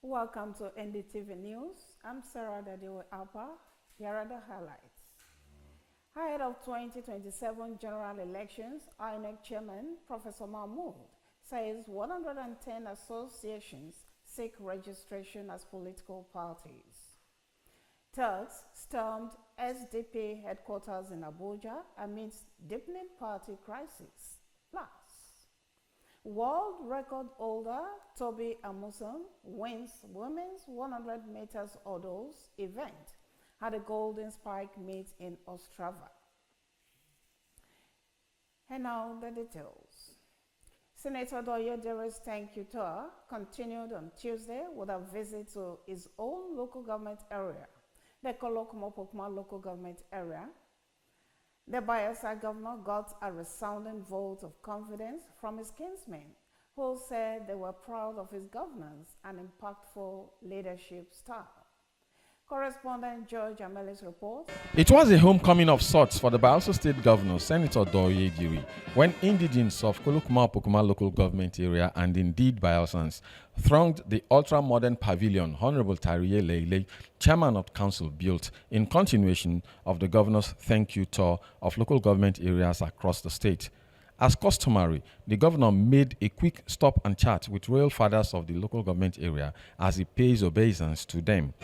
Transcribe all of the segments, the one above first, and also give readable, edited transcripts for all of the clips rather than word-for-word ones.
Welcome to NDTV News. I'm Sarah Dadewe Alpa. Here are the highlights. Ahead of 2027 general elections, INEC Chairman Professor Mahmoud says 110 associations seek registration as political parties. Thugs stormed SDP headquarters in Abuja amidst deepening party crisis. Plus, world record holder Toby Amuson wins women's 100 meters hurdles event at the Golden Spike meet in Ostrava. And now the details. Senator Doyedere's thank you tour continued on Tuesday with a visit to his own local government area, the Kolokmo-Pokma local government area. The Bayelsa governor got a resounding vote of confidence from his kinsmen, who said they were proud of his governance and impactful leadership style. Correspondent George Ameli's report. It was a homecoming of sorts for the Bayelsa State Governor, Senator Doyedere, when indigents of Kolokma-Pokma local government area and indeed Bayelsans thronged the ultra-modern pavilion Honorable Tariye Leile, chairman of council, built in continuation of the governor's thank you tour of local government areas across the state. As customary, the governor made a quick stop and chat with royal fathers of the local government area as he pays obeisance to them.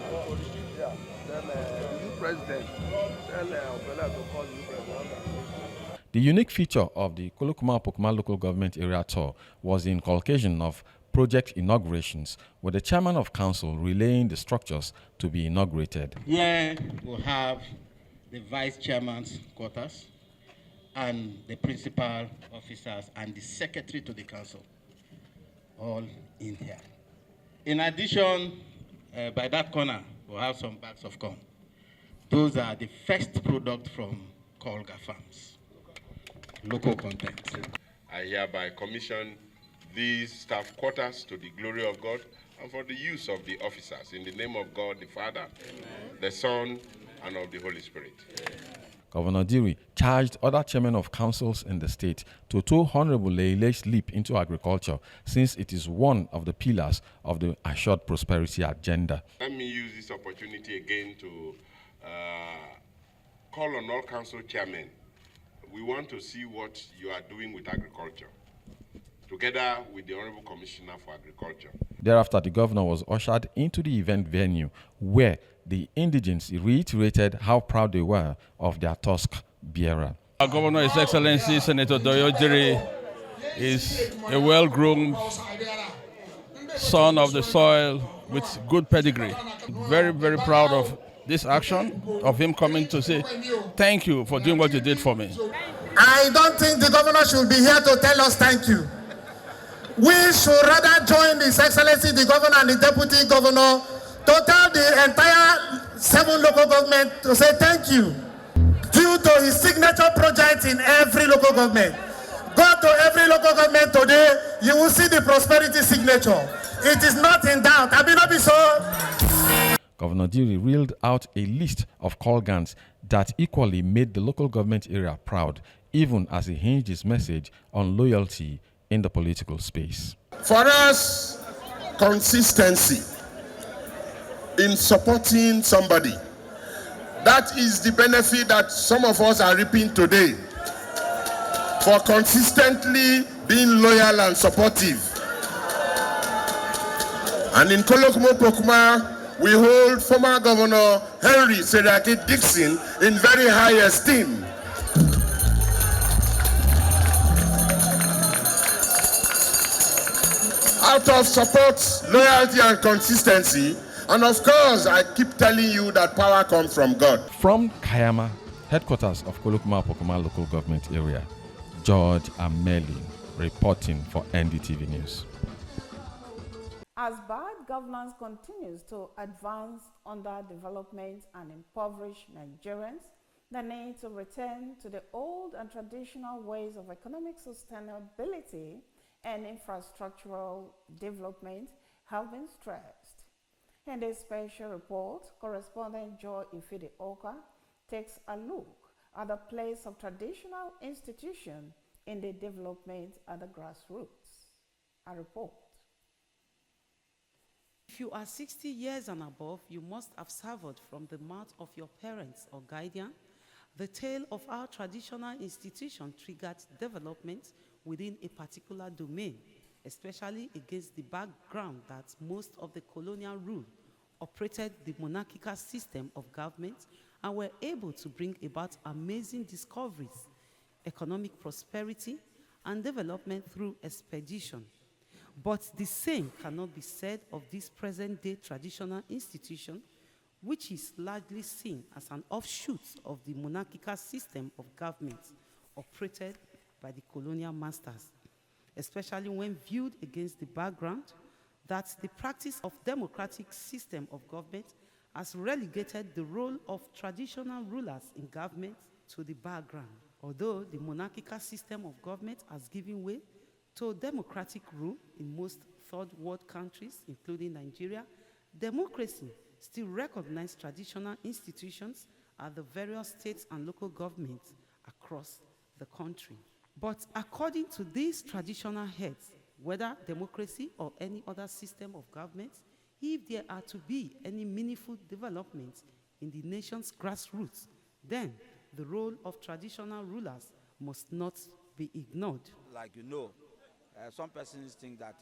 The unique feature of the Kolokma-Pokma local government area tour was the inculcation of project inaugurations, with the chairman of council relaying the structures to be inaugurated. Here we'll have the vice chairman's quarters and the principal officers and the secretary to the council, all in here. In addition, by that corner, we'll have some bags of corn. Those are the first product from Kolga farms, local content. I hereby commission these staff quarters to the glory of God and for the use of the officers, in the name of God the Father, Amen, the Son, and of the Holy Spirit. Amen. Governor Diri charged other chairmen of councils in the state to tow Honorable Leile's leap into agriculture, since it is one of the pillars of the assured prosperity agenda. Let me use this opportunity again to call on all council chairmen. We want to see what you are doing with agriculture, together with the Honorable Commissioner for Agriculture. Thereafter, the governor was ushered into the event venue, where the indigents reiterated how proud they were of their tusk bearer. Our Governor, His Excellency Senator Doyedere, is a well-groomed son of the soil with good pedigree. Very, very proud of this action, of him coming to say thank you for doing what you did for me. I don't think the governor should be here to tell us thank you. We should rather join His Excellency the governor and the deputy governor to tell the entire 7 local government to say thank you. Due to his signature project in every local government. Go to every local government today, you will see the prosperity signature. It is not in doubt. I mean, not be so. Governor Diri reeled out a list of Kolgans that equally made the local government area proud, even as he hinged his message on loyalty in the political space. For us, consistency in supporting somebody, that is the benefit that some of us are reaping today, for consistently being loyal and supportive. And in Kolokmo-Pokma, we hold former Governor Henry Seriake Dixon in very high esteem. Out of support, loyalty, and consistency, and of course, I keep telling you that power comes from God. From Kayama, headquarters of Kolokma-Pokma local government area, George Ameli reporting for NDTV News. As bad governance continues to advance underdevelopment and impoverish Nigerians, the need to return to the old and traditional ways of economic sustainability and infrastructural development have been stressed. In this special report, correspondent Joy Ifede Oka takes a look at the place of traditional institutions in the development at the grassroots. A report. If you are 60 years and above, you must have suffered from the mouth of your parents or guardian. The tale of our traditional institution triggered development within a particular domain, especially against the background that most of the colonial rule operated the monarchical system of government and were able to bring about amazing discoveries, economic prosperity, and development through expedition. But the same cannot be said of this present-day traditional institution, which is largely seen as an offshoot of the monarchical system of government operated by the colonial masters, especially when viewed against the background that the practice of democratic system of government has relegated the role of traditional rulers in government to the background. Although the monarchical system of government has given way to democratic rule in most third world countries, including Nigeria, democracy still recognizes traditional institutions at the various states and local governments across the country. But according to these traditional heads, whether democracy or any other system of government, if there are to be any meaningful development in the nation's grassroots, then the role of traditional rulers must not be ignored. Like some persons think that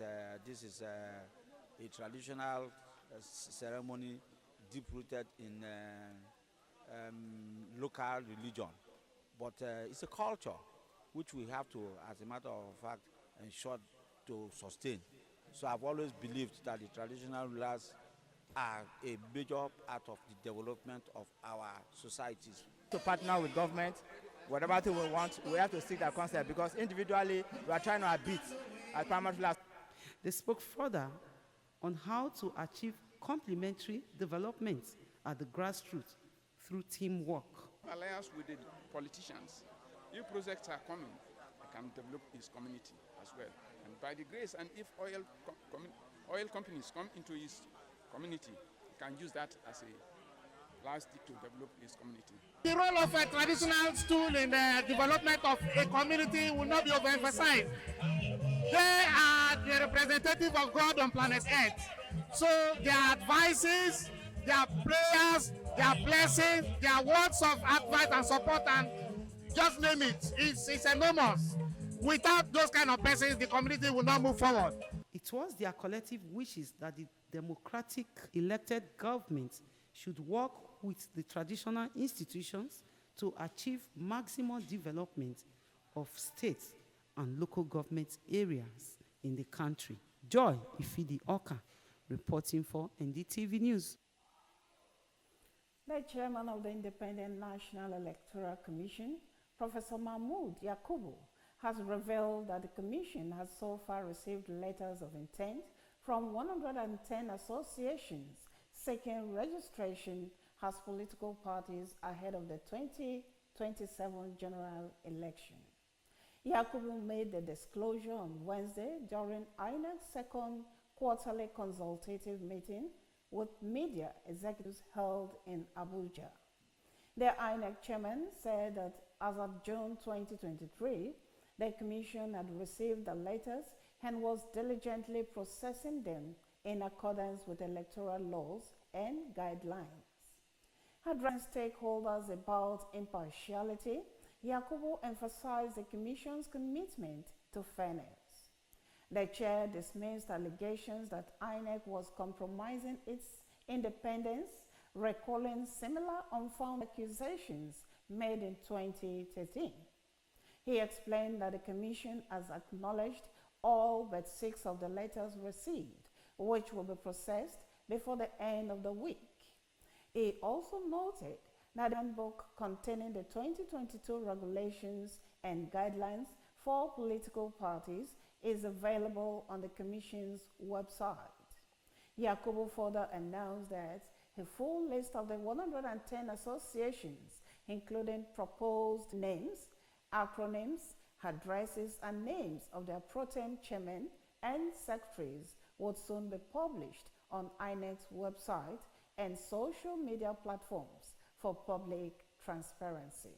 this is a traditional ceremony deep-rooted in local religion, but it's a culture which we have to, as a matter of fact, ensure to sustain. So I've always believed that the traditional rulers are a major part of the development of our societies. To partner with government, whatever thing we want, we have to stick that concept, because individually we are trying to beat as primary rulers. They spoke further on how to achieve complementary development at the grassroots through teamwork. Alliance with the politicians. If projects are coming, I can develop his community as well. And by the grace, and if oil companies come into his community, he can use that as a last stick to develop his community. The role of a traditional stool in the development of a community will not be overemphasized. They are the representative of God on planet Earth. So their advices, their prayers, their blessings, their words of advice and support, and just name it, it's enormous. Without those kind of persons, the community will not move forward. It was their collective wishes that the democratic elected government should work with the traditional institutions to achieve maximum development of states and local government areas in the country. Joy Ifidi Oka, reporting for NDTV News. The chairman of the Independent National Electoral Commission, Professor Mahmoud Yakubu, has revealed that the commission has so far received letters of intent from 110 associations seeking registration as political parties ahead of the 2027 general election. Yakubu made the disclosure on Wednesday during INEC's second quarterly consultative meeting with media executives held in Abuja. The INEC chairman said that as of June 2023, the commission had received the letters and was diligently processing them in accordance with electoral laws and guidelines. Addressing stakeholders about impartiality, Yakubu emphasized the Commission's commitment to fairness. The chair dismissed allegations that INEC was compromising its independence, recalling similar unfounded accusations made in 2013. He explained that the Commission has acknowledged all but 6 of the letters received, which will be processed before the end of the week. He also noted that the handbook containing the 2022 regulations and guidelines for political parties is available on the Commission's website. Yakubu further announced that a full list of the 110 associations, including proposed names, acronyms, addresses, and names of their pro tem chairmen and secretaries, would soon be published on INEC's website and social media platforms for public transparency.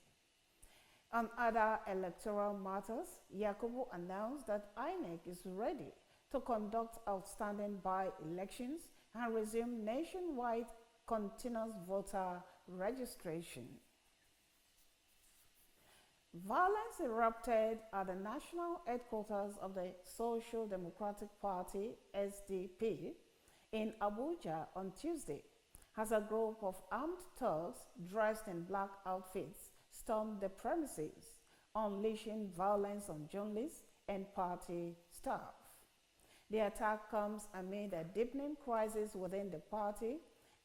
On other electoral matters, Yakubu announced that INEC is ready to conduct outstanding by-elections and resume nationwide continuous voter registration. Violence erupted at the national headquarters of the Social Democratic Party, SDP, in Abuja on Tuesday, as a group of armed thugs dressed in black outfits stormed the premises, unleashing violence on journalists and party staff. The attack comes amid a deepening crisis within the party,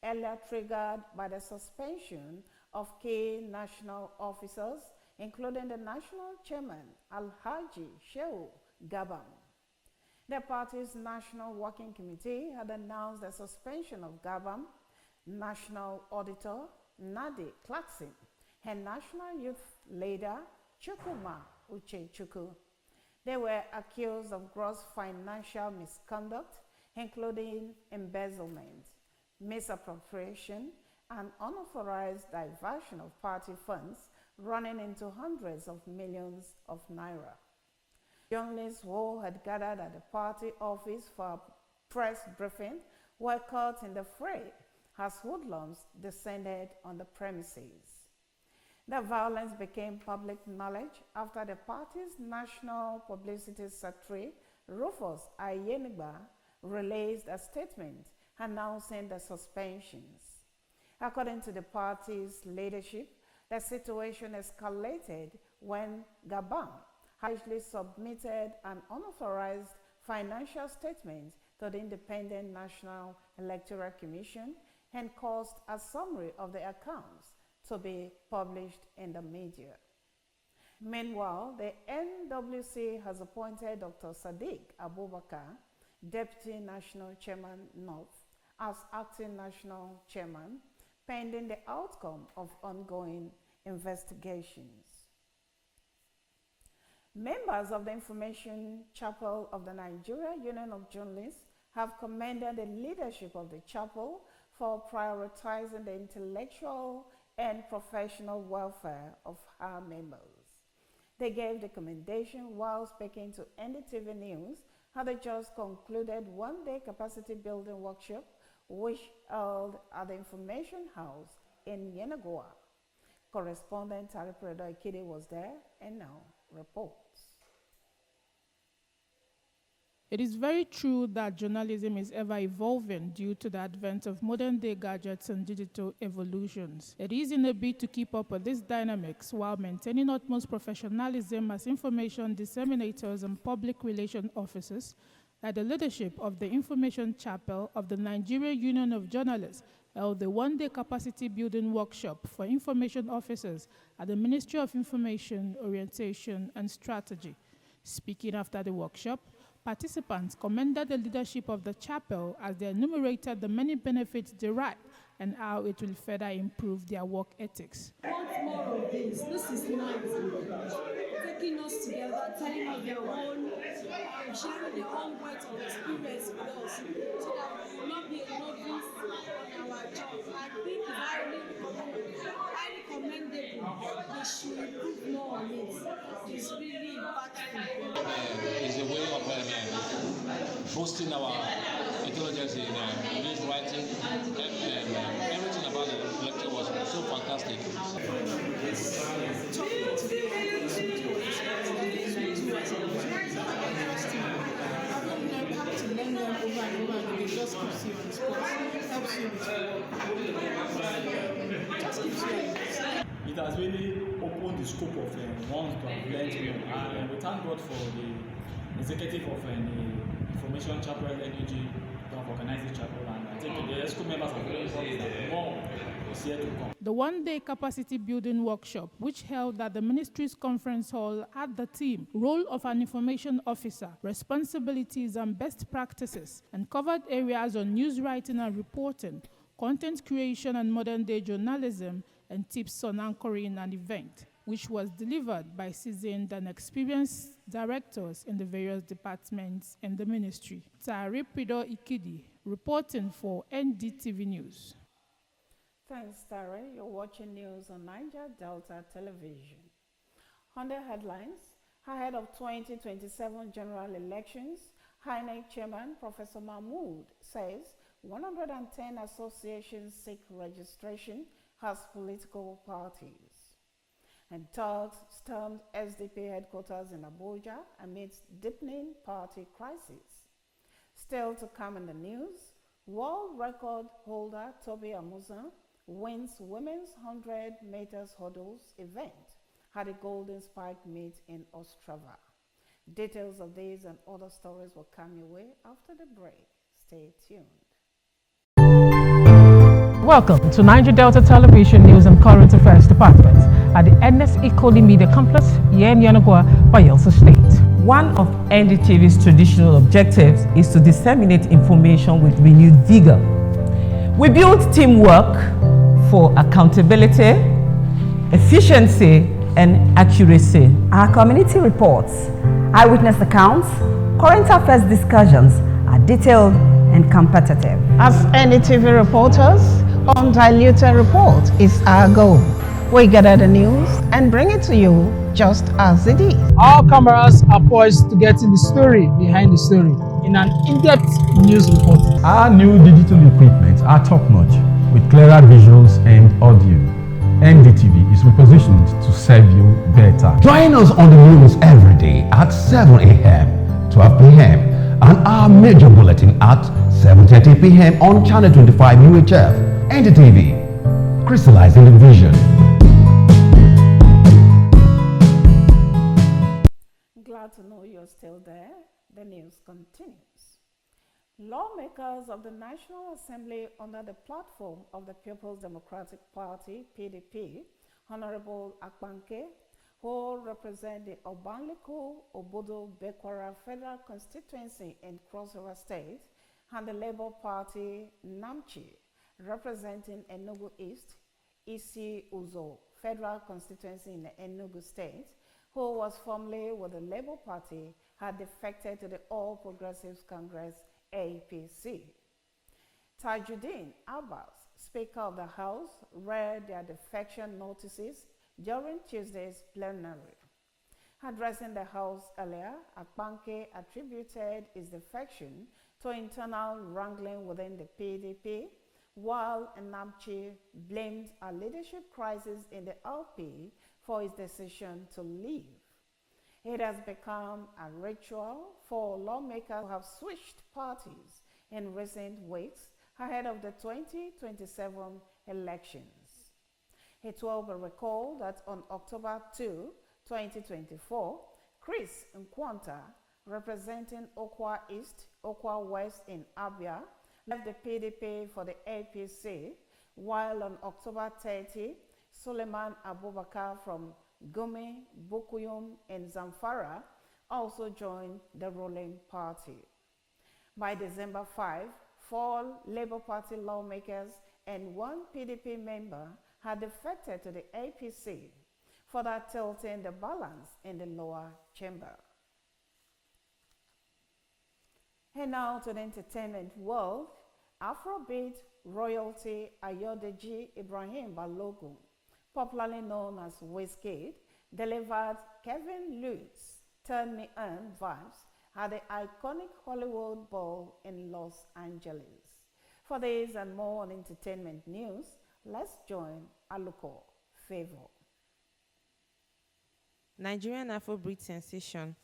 earlier triggered by the suspension of key national officers, including the national chairman, Alhaji Shehu Gabam. The party's National Working Committee had announced the suspension of Gabam, National Auditor Nadi Clarkson, and National Youth Leader Chukwuma Uchechukwu. They were accused of gross financial misconduct, including embezzlement, misappropriation, and unauthorized diversion of party funds running into hundreds of millions of naira. Journalists who had gathered at the party office for a press briefing were caught in the fray as hoodlums descended on the premises. The violence became public knowledge after the party's National Publicity Secretary, Rufus Ayenigba, released a statement announcing the suspensions. According to the party's leadership, the situation escalated when Gabam actually submitted an unauthorized financial statement to the Independent National Electoral Commission and caused a summary of the accounts to be published in the media. Meanwhile, the NWC has appointed Dr. Sadiq Abubakar, Deputy National Chairman North, as acting National Chairman, pending the outcome of ongoing investigations. Members of the Information Chapel of the Nigeria Union of Journalists have commended the leadership of the chapel for prioritizing the intellectual and professional welfare of our members. They gave the commendation while speaking to NDTV News at the just concluded one-day capacity building workshop which held at the Information House in Yenagoa. Correspondent Aripredo Ikide was there and now reports. It is very true that journalism is ever evolving due to the advent of modern day gadgets and digital evolutions. It is in a bid to keep up with these dynamics while maintaining utmost professionalism as information disseminators and public relation officers that the leadership of the Information Chapel of the Nigeria Union of Journalists held the one-day capacity building workshop for information officers at the Ministry of Information, Orientation and Strategy. Speaking after the workshop, participants commended the leadership of the chapel as they enumerated the many benefits derived and how it will further improve their work ethics. Want more of this? This is nice. Taking us together, telling us their own, sharing their own words of experience with us, so that we will not be a novice on our job. I think it's highly commendable. They should improve more on it. It's really impactful. It's a way of boosting our intelligence in news writing, and everything about the lecture was so fantastic. It has really opened the scope of ones to have learned more, and we thank God for the executive of the Information Chapel NUG to have organized the chapel, and I think the ESCO members are very important that more is here to come. The one-day capacity building workshop, which held at the Ministry's conference hall, had the theme, Role of an Information Officer, Responsibilities and Best Practices, and covered areas on news writing and reporting, content creation and modern-day journalism, and tips on anchoring an event, which was delivered by seasoned and experienced directors in the various departments in the ministry. Aripredo Ikide, reporting for NDTV News. Thanks, Tare. You're watching news on Niger Delta Television. On the headlines, ahead of 2027 general elections, INEC Chairman Professor Mahmood says 110 associations seek registration as political parties. And thugs stormed SDP headquarters in Abuja amidst deepening party crisis. Still to come in the news, world record holder Toby Amusan wins women's 100 meters hurdles event at the Golden Spike meet in Ostrava. Details of these and other stories will come your way after the break. Stay tuned. Welcome to Niger Delta Television News and Current Affairs Department at the NSE Media Complex here in Yanagwa, Bayelsa State. One of NDTV's traditional objectives is to disseminate information with renewed vigor. We build teamwork for accountability, efficiency, and accuracy. Our community reports, eyewitness accounts, current affairs discussions are detailed and competitive. As NDTV reporters, undiluted report is our goal. We gather the news and bring it to you just as it is. Our cameras are poised to get in the story behind the story in an in-depth news report. Our new digital equipment are top-notch with clearer visuals and audio. NDTV is repositioned to serve you better. Join us on the news every day at 7 a.m., 12 p.m. and our major bulletin at 7:30 p.m. on Channel 25 UHF. NDTV, crystallizing the vision. Glad to know you're still there. The news continues. Lawmakers of the National Assembly under the platform of the People's Democratic Party, PDP, Honorable Akpanke, who represent the Obanliko Obodo Bekwara Federal Constituency in Cross River State, and the Labour Party, Namchi, representing Enugu East, Isi Uzo Federal Constituency in Enugu State, who was formerly with the Labour Party, had defected to the All Progressives Congress, APC. Tajuddin Abbas, Speaker of the House, read their defection notices during Tuesday's plenary. Addressing the House earlier, Akpanke attributed his defection to internal wrangling within the PDP, while Namchi blamed a leadership crisis in the LP for his decision to leave. It has become a ritual for lawmakers who have switched parties in recent weeks ahead of the 2027 elections. It will be recalled that on October 2, 2024, Chris Nkwanta, representing Okwa East, Okwa West in Abia, left the PDP for the APC, while on October 30, Suleiman Abubakar from Gumi Bukuyum in Zamfara also joined the ruling party. By December 5, 4 Labour Party lawmakers and 1 PDP member had defected to the APC, further tilting the balance in the lower chamber. And now to the entertainment world. Afrobeat royalty Ayodeji Ibrahim Balogun, popularly known as Wizkid, delivered Kevin Lute's Turn Me On vibes at the iconic Hollywood Bowl in Los Angeles. For this and more on entertainment news, let's join Aluko Favor. Nigerian Afrobeat sensation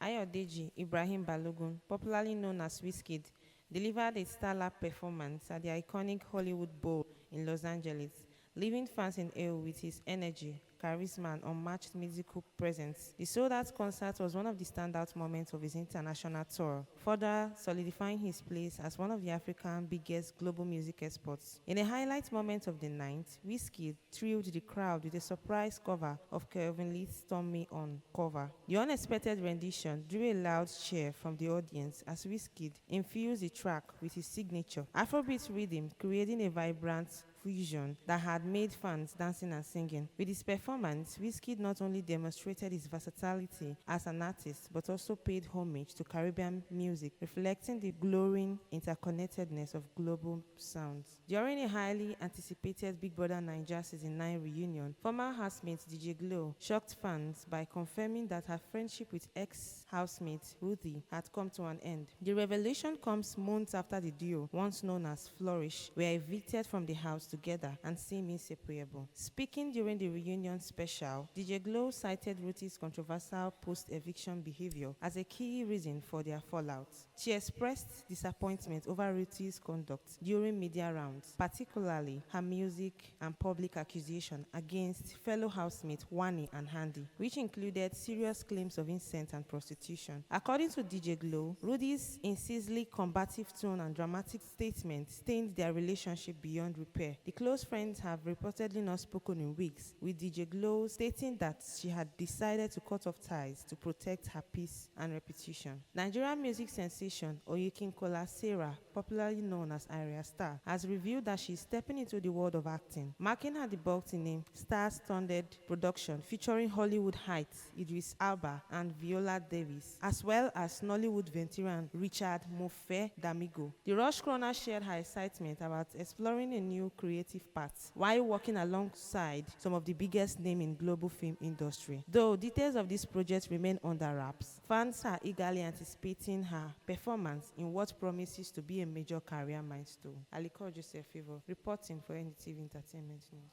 Ayodeji Ibrahim Balogun, popularly known as Wizkid, delivered a stellar performance at the iconic Hollywood Bowl in Los Angeles, leaving fans in awe with his energy, charisma, and unmatched musical presence. The sold-out concert was one of the standout moments of his international tour, further solidifying his place as one of the African biggest global music exports. In a highlight moment of the night, Wizkid thrilled the crowd with a surprise cover of Kevin Lee's Turn Me On cover. The unexpected rendition drew a loud cheer from the audience as Wizkid infused the track with his signature Afrobeat rhythm, creating a vibrant, fusion that had made fans dancing and singing. With his performance, Wizkid not only demonstrated his versatility as an artist, but also paid homage to Caribbean music, reflecting the glowing interconnectedness of global sounds. During a highly anticipated Big Brother Naija Season 9 reunion, former housemate DJ Glow shocked fans by confirming that her friendship with ex-housemate Ruthie had come to an end. The revelation comes months after the duo, once known as Flourish, were evicted from the house together and seem inseparable. Speaking during the reunion special, DJ Glow cited Ruthie's controversial post-eviction behavior as a key reason for their fallout. She expressed disappointment over Ruthie's conduct during media rounds, particularly her music and public accusation against fellow housemates Wani and Handy, which included serious claims of incest and prostitution. According to DJ Glow, Ruthie's incessantly combative tone and dramatic statements stained their relationship beyond repair. The close friends have reportedly not spoken in weeks, with DJ Glow stating that she had decided to cut off ties to protect her peace and reputation. Nigerian music sensation Oyinkankola Sarah, popularly known as Arya Star, has revealed that she is stepping into the world of acting, marking her debut in a star-studded production featuring Hollywood Heights, Idris Elba, and Viola Davis, as well as Nollywood veteran Richard Mofe Damigo. The Rush Chronicles shared her excitement about exploring a new creative path while working alongside some of the biggest names in global film industry. Though details of this project remain under wraps, fans are eagerly anticipating her performance in what promises to be a major career milestone. Aliko Joseph Favor, reporting for NDTV Entertainment News.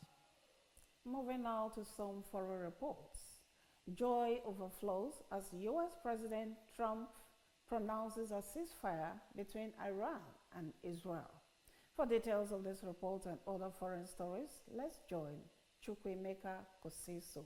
Moving now to some foreign reports. Joy overflows as U.S. President Trump pronounces a ceasefire between Iran and Israel. For details of this report and other foreign stories, let's join Chukwemeka Kosiso.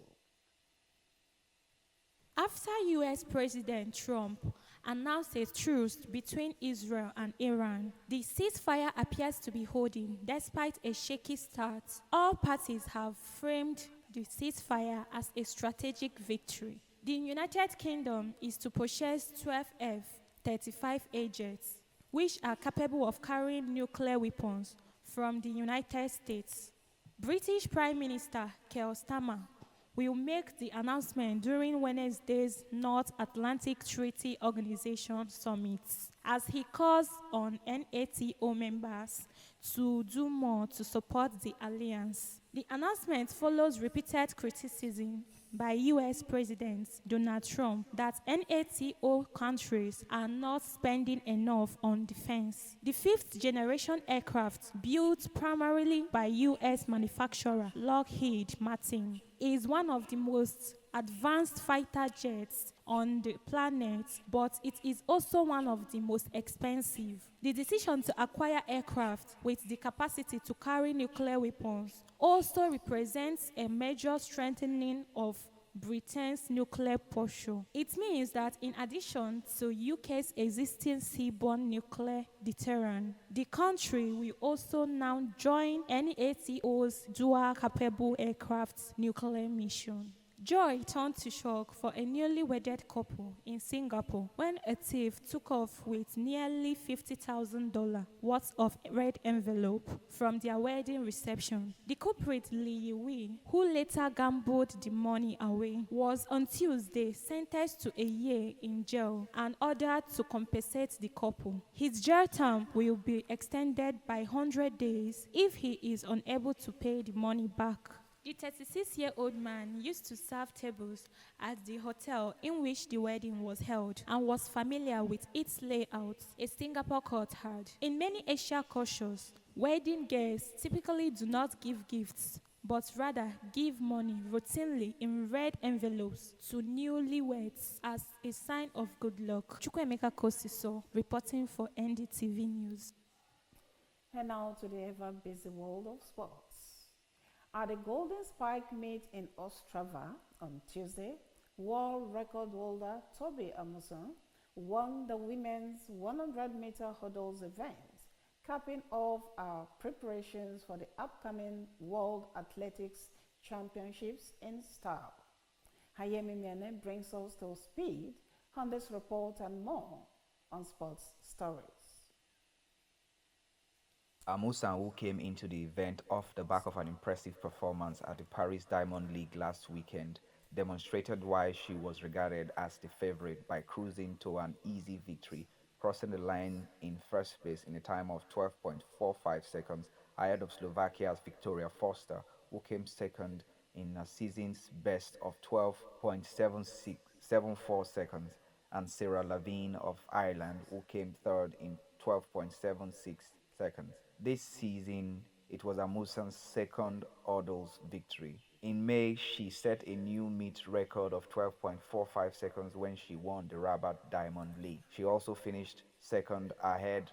After U.S. President Trump announced a truce between Israel and Iran, the ceasefire appears to be holding despite a shaky start. All parties have framed the ceasefire as a strategic victory. The United Kingdom is to purchase 12 F-35 jets, which are capable of carrying nuclear weapons from the United States. British Prime Minister Keir Starmer will make the announcement during Wednesday's North Atlantic Treaty Organization Summit, as he calls on NATO members to do more to support the alliance. The announcement follows repeated criticism by U.S. President Donald Trump that NATO countries are not spending enough on defense. The fifth-generation aircraft, built primarily by U.S. manufacturer Lockheed Martin, is one of the most advanced fighter jets on the planet, but it is also one of the most expensive. The decision to acquire aircraft with the capacity to carry nuclear weapons also represents a major strengthening of Britain's nuclear posture. It means that in addition to UK's existing seaborne nuclear deterrent, the country will also now join NATO's dual-capable aircraft nuclear mission. Joy turned to shock for a newly wedded couple in Singapore when a thief took off with nearly $50,000 worth of red envelope from their wedding reception. The culprit, Li Wei, who later gambled the money away, was on Tuesday sentenced to a year in jail and ordered to compensate the couple. His jail term will be extended by 100 days if he is unable to pay the money back. The 36-year-old man used to serve tables at the hotel in which the wedding was held and was familiar with its layout, a Singapore court had. In many Asian cultures, wedding guests typically do not give gifts, but rather give money routinely in red envelopes to newlyweds as a sign of good luck. Chukwemeka Kosiso, reporting for NDTV News. And now to the ever-busy world of sports. At the Golden Spike meet in Ostrava on Tuesday, world record holder Toby Amuson won the women's 100-meter hurdles event, capping off our preparations for the upcoming World Athletics Championships in style. Hayemi Miane brings us to speed on this report and more on Sports Stories. Amusan, who came into the event off the back of an impressive performance at the Paris Diamond League last weekend, demonstrated why she was regarded as the favorite by cruising to an easy victory, crossing the line in first place in a time of 12.45 seconds ahead of Slovakia's Victoria Foster, who came second in a season's best of 12.74 seconds, and Sarah Lavine of Ireland, who came third in 12.76 seconds. This season, it was Amusan's second hurdles victory. In May, she set a new meet record of 12.45 seconds when she won the Rabat Diamond League. She also finished second at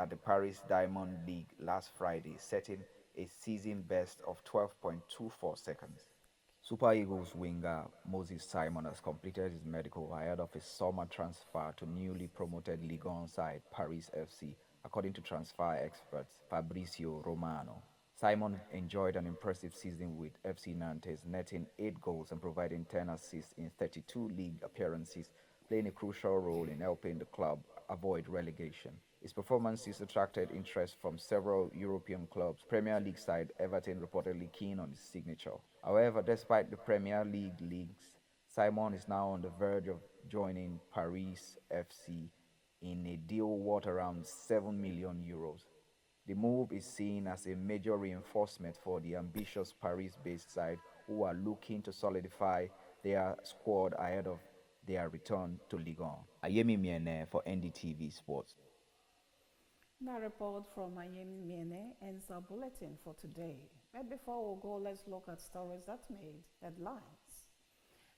the Paris Diamond League last Friday, setting a season best of 12.24 seconds. Super Eagles winger Moses Simon has completed his medical ahead of his summer transfer to newly promoted Ligue 1 side Paris FC, according to transfer experts Fabrizio Romano. Simon enjoyed an impressive season with FC Nantes, netting 8 goals and providing 10 assists in 32 league appearances, playing a crucial role in helping the club avoid relegation. His performances attracted interest from several European clubs, Premier League side Everton reportedly keen on his signature. However, despite the Premier League leagues, Simon is now on the verge of joining Paris FC in a deal worth around €7 million. The move is seen as a major reinforcement for the ambitious Paris-based side, who are looking to solidify their squad ahead of their return to Ligue 1. Ayemi Miene for NDTV Sports. That report from Ayemi Miene ends our bulletin for today. But before we go, let's look at stories that made headlines.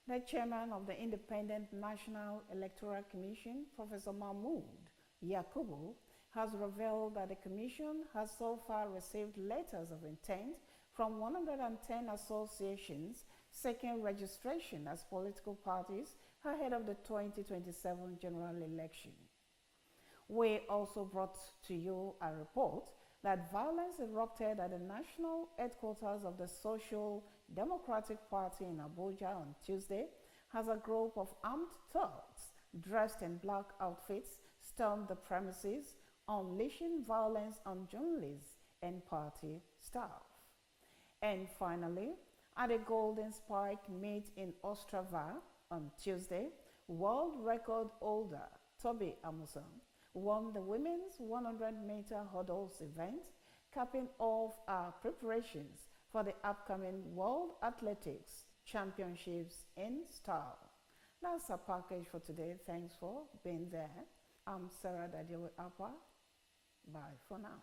The chairman of the Independent National Electoral Commission, Professor Mahmoud Yakubu, has revealed that the Commission has so far received letters of intent from 110 associations seeking registration as political parties ahead of the 2027 general election. We also brought to you a report that violence erupted at the national headquarters of the Social Democratic Party in Abuja on Tuesday as a group of armed thugs dressed in black outfits stormed the premises, unleashing violence on journalists and party staff. And finally, at a Golden Spike meet in Ostrava on Tuesday, world record holder Toby Amusan won the women's 100-meter hurdles event, capping off our preparations for the upcoming World Athletics Championships in style. That's our package for today. Thanks for being there. I'm Sarah Dadiwe Apa. Bye for now.